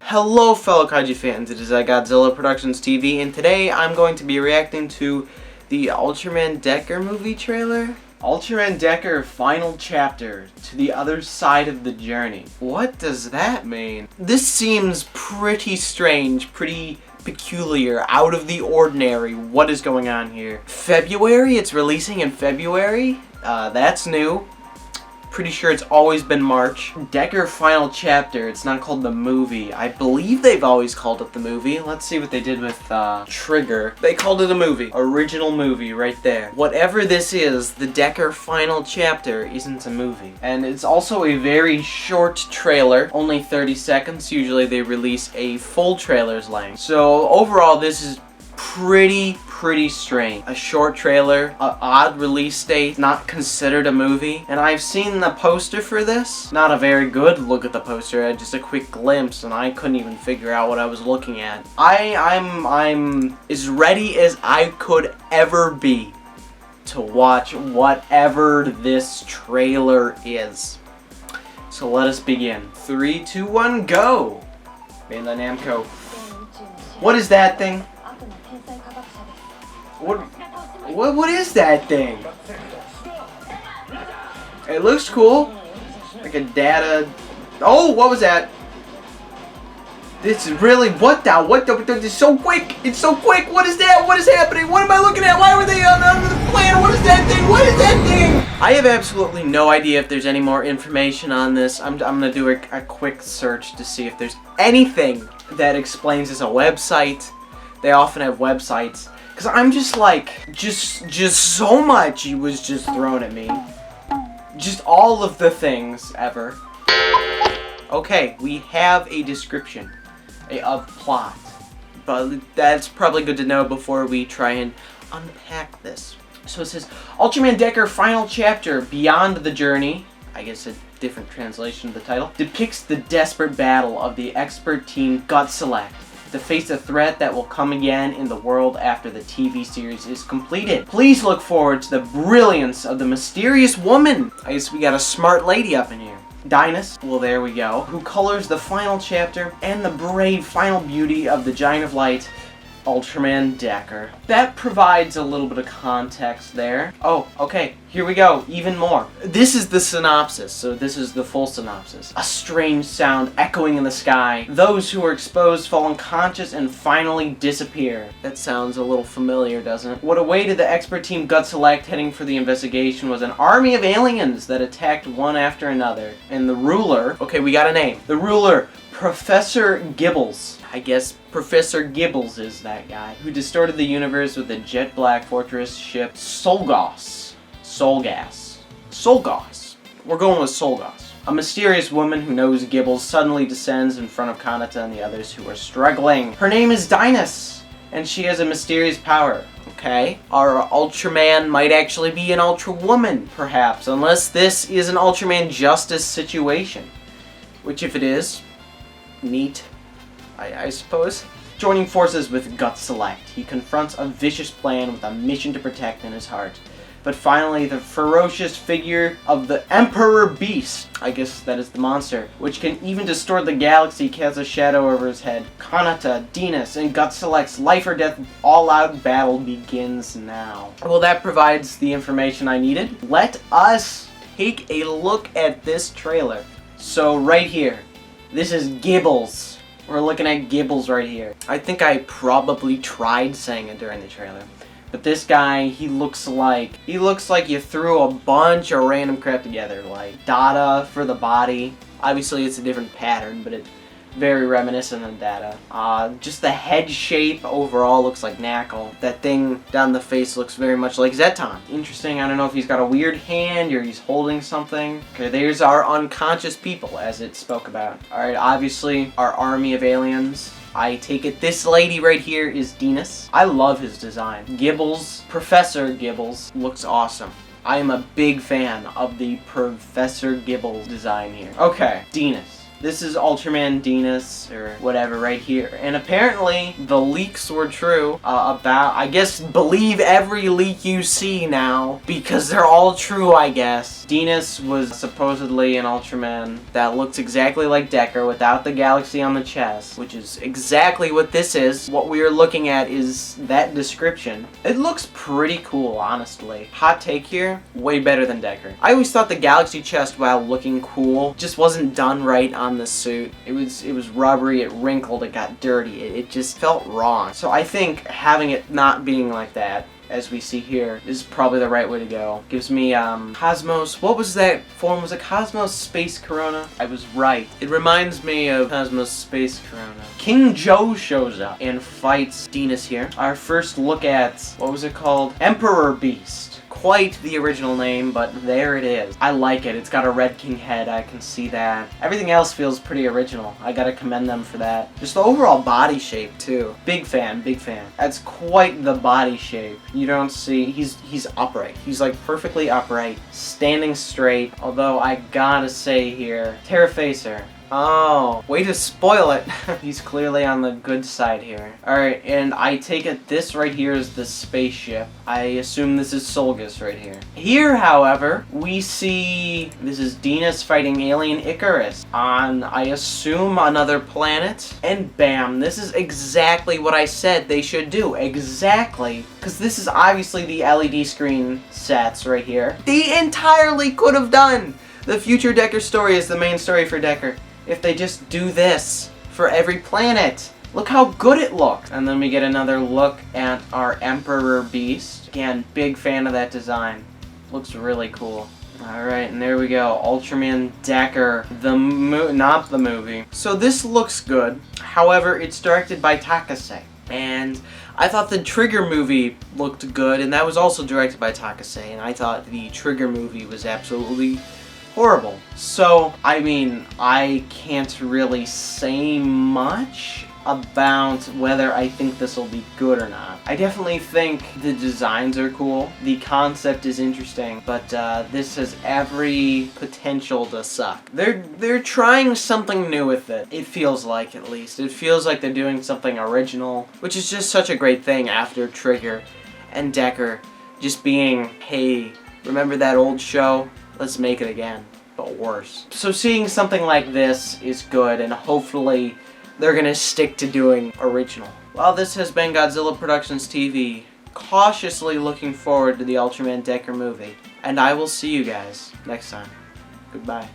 Hello fellow kaiju fans, it is Godzilla Productions TV, and today I'm going to be reacting to the Ultraman Decker movie trailer. Ultraman Decker Final Chapter, To the Other Side of the Journey. What does that mean? This seems pretty strange, pretty peculiar, out of the ordinary. What is going on here? February? It's releasing in February? That's new. Pretty sure it's always been March. Decker Final Chapter. It's not called the movie. I believe they've always called it the movie. Let's see what they did with Trigger. They called it a movie. Original movie right there. Whatever this is, the Decker Final Chapter isn't a movie. And it's also a very short trailer. Only 30 seconds. Usually they release a full trailer's length. So overall this is pretty strange. A short trailer, an odd release date, not considered a movie. And I've seen the poster for this. Not a very good look at the poster. I had just a quick glimpse and I couldn't even figure out what I was looking at. I'm as ready as I could ever be to watch whatever this trailer is. So let us begin. 3, 2, 1, go! Bandai Namco. What is that thing? What is that thing? It looks cool. Like a data. Oh, what was that? This is really what the it's so quick. It's so quick. What is that? What is happening? What am I looking at? Why were they on the planet? What is that thing? What is that thing? I have absolutely no idea if there's any more information on this. I'm gonna do a quick search to see if there's anything that explains this. A website. They often have websites. Because I'm just like, just so much was just thrown at me. Just all of the things ever. Okay, we have a description of plot. But that's probably good to know before we try and unpack this. So it says, Ultraman Decker Final Chapter, Beyond the Journey. I guess a different translation of the title. Depicts the desperate battle of the expert team Gut Select to face a threat that will come again in the world after the TV series is completed. Please look forward to the brilliance of the mysterious woman. I guess we got a smart lady up in here. Dynas, well there we go, who colors the final chapter and the brave final beauty of the Giant of Light, Ultraman Decker. That provides a little bit of context there. Oh, okay, here we go, even more. This is the synopsis, so this is the full synopsis. A strange sound echoing in the sky. Those who are exposed fall unconscious and finally disappear. That sounds a little familiar, doesn't it? What awaited the expert team Gut Select heading for the investigation was an army of aliens that attacked one after another. And the ruler, okay, we got a name. The ruler, Professor Gibbles. I guess Professor Gibbles is that guy who distorted the universe with the jet black fortress ship Solgas. We're going with Solgas. A mysterious woman who knows Gibbles suddenly descends in front of Kanata and the others who are struggling. Her name is Dynas, and she has a mysterious power. Okay, our Ultraman might actually be an Ultra Woman, perhaps, unless this is an Ultraman Justice situation. Which, if it is, neat. I suppose. Joining forces with Gut Select, he confronts a vicious plan with a mission to protect in his heart. But finally, the ferocious figure of the Emperor Beast, I guess that is the monster, which can even distort the galaxy, casts a shadow over his head. Kanata, Dynas, and Gut Select's life or death all-out battle begins now. Well, that provides the information I needed. Let us take a look at this trailer. So right here, this is Gibbles. We're looking at Gibbles right here. I think I probably tried saying it during the trailer. But this guy, he looks like you threw a bunch of random crap together. Like Dada for the body. Obviously it's a different pattern, but it's very reminiscent of Dada. Just the head shape overall looks like Knuckle. That thing down the face looks very much like Zeton. Interesting, I don't know if he's got a weird hand or he's holding something. Okay, there's our unconscious people as it spoke about. Alright, obviously our army of aliens. I take it this lady right here is Dynas. I love his design. Gibbles, Professor Gibbles, looks awesome. I am a big fan of the Professor Gibbles design here. Okay, Dynas. This is Ultraman Venus, or whatever, right here. And apparently, the leaks were true about, I guess, believe every leak you see now, because they're all true, I guess. Venus was supposedly an Ultraman that looks exactly like Decker without the galaxy on the chest, which is exactly what this is. What we are looking at is that description. It looks pretty cool, honestly. Hot take here, way better than Decker. I always thought the galaxy chest, while looking cool, just wasn't done right on the suit. It was rubbery, it wrinkled, it got dirty, it just felt wrong. So I think having it not being like that, as we see here, is probably the right way to go. Gives me Cosmos, what was that form? Was it Cosmos Space Corona? I was right. It reminds me of Cosmos Space Corona. King Joe shows up and fights Venus here. Our first look at, what was it called? Emperor Beast. Quite the original name, but there it is. I like it. It's got a Red King head. I can see that. Everything else feels pretty original. I gotta commend them for that. Just the overall body shape, too. Big fan, big fan. That's quite the body shape. You don't see... He's upright. He's, like, perfectly upright. Standing straight. Although, I gotta say here... Terrafacer. Oh, way to spoil it. He's clearly on the good side here. Alright, and I take it this right here is the spaceship. I assume this is Solgus right here. Here, however, we see this is Venus fighting alien Icarus on, I assume, another planet. And bam, this is exactly what I said they should do. Exactly. Because this is obviously the LED screen sets right here. They entirely could have done the future Decker story is the main story for Decker. If they just do this for every planet. Look how good it looks. And then we get another look at our Emperor Beast. Again, big fan of that design. Looks really cool. Alright, and there we go. Ultraman Decker. Not the movie. So this looks good. However, it's directed by Takase. And I thought the Trigger movie looked good, and that was also directed by Takase. And I thought the Trigger movie was absolutely horrible. So, I mean, I can't really say much about whether I think this will be good or not. I definitely think the designs are cool, the concept is interesting, but this has every potential to suck. They're trying something new with it. It feels like, at least. It feels like they're doing something original, which is just such a great thing after Trigger and Decker just being, hey, remember that old show? Let's make it again, but worse. So seeing something like this is good, and hopefully they're gonna stick to doing original. Well, this has been Godzilla Productions TV, cautiously looking forward to the Ultraman Decker movie, and I will see you guys next time. Goodbye.